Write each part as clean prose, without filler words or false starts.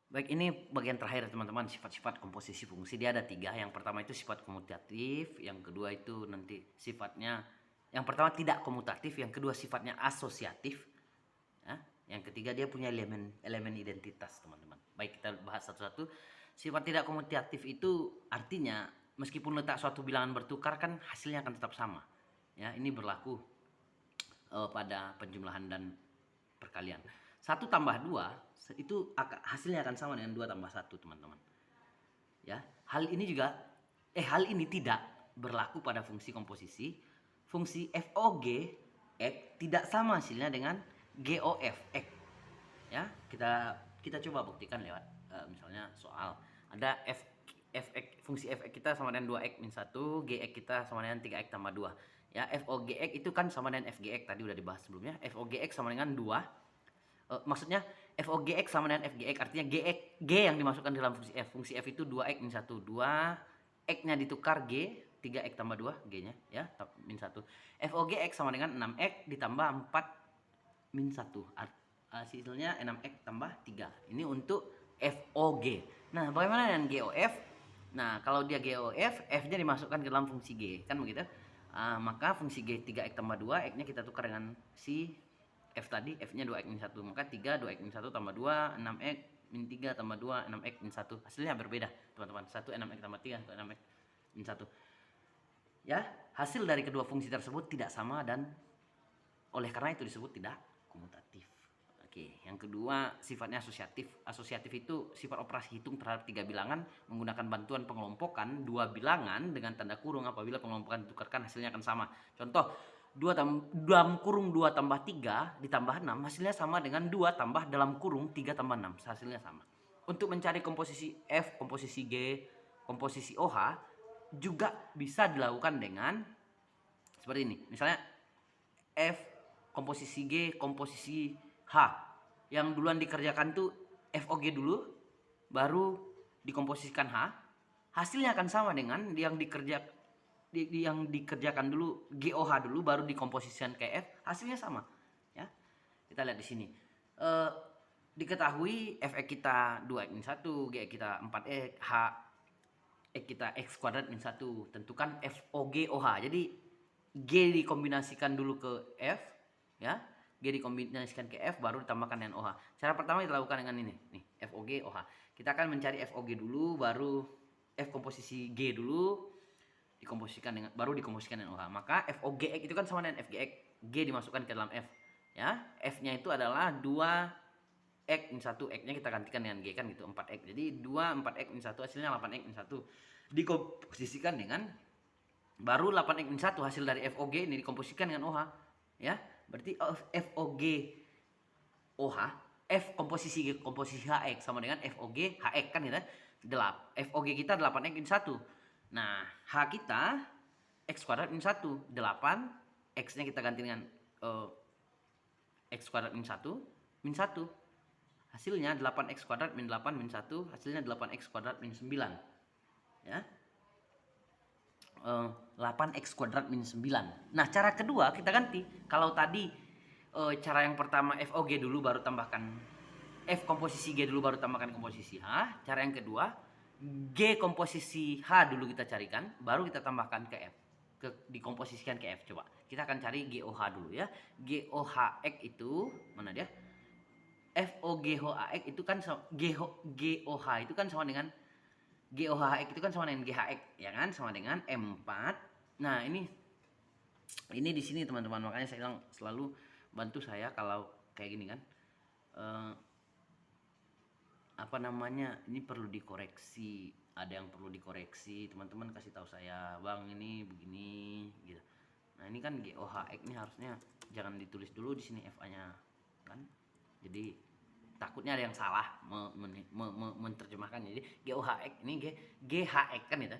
Baik, ini bagian terakhir teman-teman, sifat-sifat komposisi fungsi. Dia ada 3. Yang pertama itu sifat komutatif, yang kedua itu nanti sifatnya, yang pertama tidak komutatif, yang kedua sifatnya asosiatif, ya. Yang ketiga dia punya elemen identitas teman-teman. Baik, kita bahas satu-satu. Sifat tidak komutatif itu artinya meskipun letak suatu bilangan bertukar kan hasilnya akan tetap sama. Ya, ini berlaku pada penjumlahan dan perkalian. 1 tambah 2 itu hasilnya akan sama dengan 2 tambah 1 teman-teman. Ya, hal ini tidak berlaku pada fungsi komposisi. Fungsi FOG X tidak sama hasilnya dengan GOF X. Ya, kita coba buktikan lewat misalnya soal ada fungsi fx kita sama dengan 2x min 1, gx kita sama dengan 3x tambah 2. Ya, FOGX itu kan sama dengan FGX, tadi udah dibahas sebelumnya. FOGX sama dengan 2. Maksudnya FOGX sama dengan FGX, artinya G yang dimasukkan dalam fungsi F. Fungsi F itu 2x min 1, 2 X-nya ditukar G, 3x tambah 2 G-nya ya, min 1. FOGX sama dengan 6x ditambah 4 min 1. Hasilnya 6x tambah 3. Ini untuk FOG. Nah, bagaimana dengan GOF? Nah, kalau dia GOF, F-nya dimasukkan ke dalam fungsi G, kan begitu? Maka fungsi G 3x tambah 2, X-nya kita tukar dengan si F tadi, F-nya 2x min 1. Maka 3, 2x min 1 tambah 2, 6x min 3 tambah 2, 6x min 1. Hasilnya berbeda, teman-teman. 1 6x tambah 3, 1 6x min 1. Ya, hasil dari kedua fungsi tersebut tidak sama dan oleh karena itu disebut tidak komutatif. Oke, yang kedua sifatnya asosiatif. Asosiatif itu sifat operasi hitung terhadap 3 bilangan menggunakan bantuan pengelompokan 2 bilangan dengan tanda kurung. Apabila pengelompokan ditukarkan hasilnya akan sama. Contoh, dalam kurung 2 tambah 3 ditambah 6 hasilnya sama dengan 2 tambah dalam kurung 3 tambah 6, hasilnya sama. Untuk mencari komposisi F, komposisi G, komposisi OH juga bisa dilakukan dengan seperti ini. Misalnya F, komposisi G, komposisi H. Yang duluan dikerjakan tuh FOG dulu, baru dikomposisikan H. Hasilnya akan sama dengan yang dikerjakan dulu GOH dulu, baru dikomposisikan ke F. Hasilnya sama. Ya, kita lihat di sini. Diketahui Fx kita 2x min 1, Gx kita 4x, H X kita X kuadrat min 1. Tentukan FOG OH. Jadi G dikombinasikan dulu ke F, ya. G dikombinasikan ke F baru ditambahkan dengan OH. Cara pertama dilakukan dengan ini, nih, FOG OH. Kita akan mencari FOG dulu, baru F komposisi G dulu dikomposisikan dengan OH. Maka FOGX itu kan sama dengan FGX. G dimasukkan ke dalam F, ya. F-nya itu adalah 2x min 1, X-nya kita gantikan dengan G kan gitu, 4x. Jadi 2 4x min 1 hasilnya 8x min 1. Dikomposisikan dengan baru 8x min 1 hasil dari FOG ini dikomposisikan dengan OH, ya. Berarti FOG OH, F komposisi G komposisi HX sama dengan FOG HX kan gitu. FOG kita 8x min 1. Nah, H kita X kuadrat min 1, 8, X-nya kita ganti dengan X kuadrat min 1, min 1. Hasilnya 8x kuadrat min 8 min 1, hasilnya 8x kuadrat min 9. Ya. 8x kuadrat min 9. Nah, cara kedua kita ganti. Kalau tadi cara yang pertama FOG dulu baru tambahkan F komposisi G dulu baru tambahkan komposisi H. Cara yang kedua G komposisi H dulu kita carikan, baru kita tambahkan ke F. Dikomposisikan ke F. Coba kita akan cari GOH dulu ya. GOHX itu mana dia? FOGHX itu kan GOH itu kan sama dengan GOHX itu kan sama dengan GHX, ya kan, sama dengan M4. Nah, ini di sini teman-teman, makanya saya bilang selalu bantu saya kalau kayak gini kan. Ini perlu dikoreksi, ada yang perlu dikoreksi, teman-teman kasih tahu saya, Bang ini begini gitu. Nah, ini kan GOHX ini harusnya jangan ditulis dulu di sini FA-nya kan. Jadi takutnya ada yang salah menerjemahkan. Jadi GOHX ini GHX kan gitu.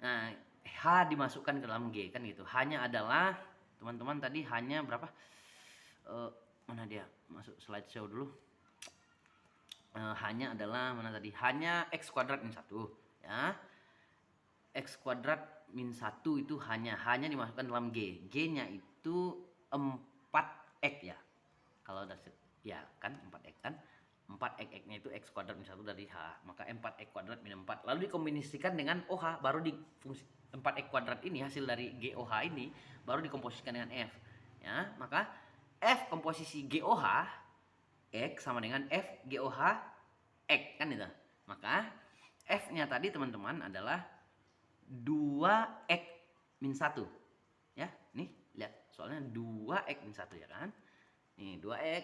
Nah, H dimasukkan ke dalam G kan gitu. Hanya adalah teman-teman tadi hanya berapa? Mana dia? Masuk slideshow dulu. Hanya adalah mana tadi? Hanya X kuadrat min 1 ya. X kuadrat min 1 itu hanya dimasukkan dalam G. G-nya itu 4x ya. Kalau ya kan 4x kan. 4x-nya itu x kuadrat min 1 dari H. Maka 4x kuadrat min 4. Lalu dikombinasikan dengan OH, baru di fungsi 4x kuadrat ini hasil dari GOH ini baru dikomposisikan dengan F. Ya, maka F komposisi GOH X sama dengan F GOH X kan itu. Maka F-nya tadi teman-teman adalah 2x min 1. Ya, nih lihat soalnya 2x min 1 ya kan. Nih 2x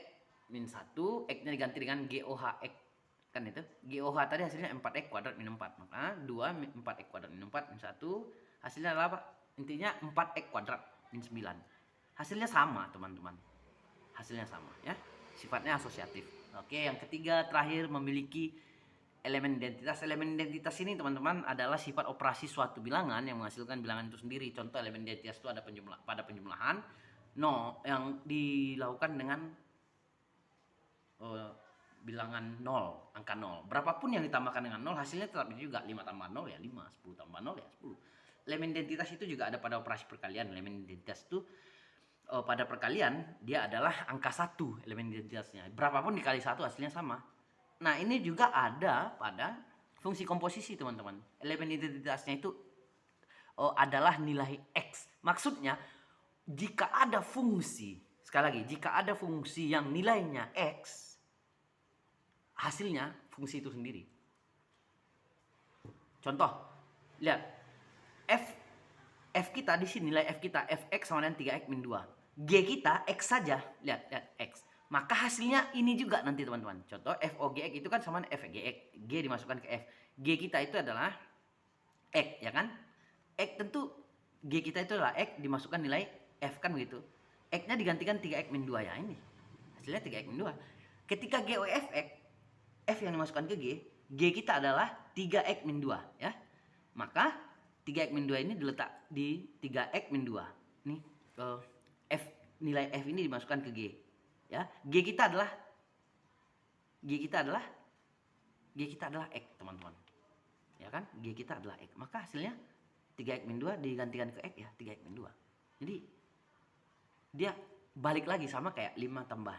min 1, X-nya diganti dengan GOH X. Kan itu. GOH tadi hasilnya 4x kuadrat min 4. Maka 4x kuadrat min 4 min 1 hasilnya adalah apa? Intinya 4x kuadrat min 9. Hasilnya sama, teman-teman. Hasilnya sama ya. Sifatnya asosiatif. Oke, yang ketiga terakhir memiliki elemen identitas. Elemen identitas ini teman-teman adalah sifat operasi suatu bilangan yang menghasilkan bilangan itu sendiri. Contoh elemen identitas itu ada pada penjumlahan yang dilakukan dengan bilangan 0, angka 0. Berapapun yang ditambahkan dengan 0 hasilnya tetap juga 5 tambah 0 ya 5, 10 tambah 0 ya 10. Elemen identitas itu juga ada pada operasi perkalian. Elemen identitas itu pada perkalian dia adalah angka 1 elemen identitasnya. Berapapun dikali 1 hasilnya sama. Nah, ini juga ada pada fungsi komposisi, teman-teman. Elemen identitasnya itu adalah nilai X. Maksudnya, jika ada fungsi, sekali lagi, jika ada fungsi yang nilainya X, hasilnya fungsi itu sendiri. Contoh, lihat. F kita di sini, nilai F kita, Fx sama dengan 3x min 2. G kita X saja, lihat X. Maka hasilnya ini juga nanti teman-teman. Contoh FOGX itu kan sama FGX. G dimasukkan ke F. G kita itu adalah X, ya kan? X tentu G kita itu adalah X dimasukkan nilai F kan begitu. X-nya digantikan 3x min 2 ya ini. Hasilnya 3x min 2. Ketika GOFX, F yang dimasukkan ke G kita adalah 3x min 2 ya. Maka 3x min 2 ini diletak di 3x min 2. Nih, nilai F ini dimasukkan ke G. Ya, G kita adalah X, teman-teman. Ya kan? G kita adalah X. Maka hasilnya 3x min 2 digantikan ke X ya, 3x min 2. Jadi dia balik lagi sama kayak 5 tambah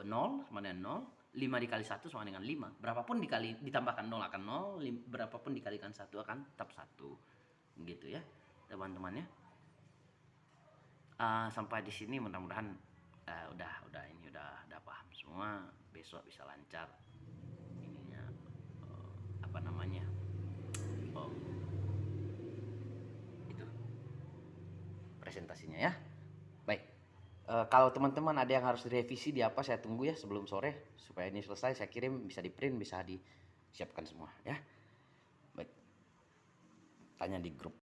0 sama dengan 0. 5 dikali 1 sama dengan 5. Berapapun ditambahkan 0 akan 0, berapapun dikalikan 1 akan tetap 1. Gitu ya, teman-teman ya. Sampai di sini mudah-mudahan udah paham semua. Besok bisa lancar ininya itu presentasinya ya. Baik. Kalau teman-teman ada yang harus direvisi di apa, saya tunggu ya sebelum sore supaya ini selesai, saya kirim, bisa di print, bisa disiapkan semua ya. Baik, tanya di grup.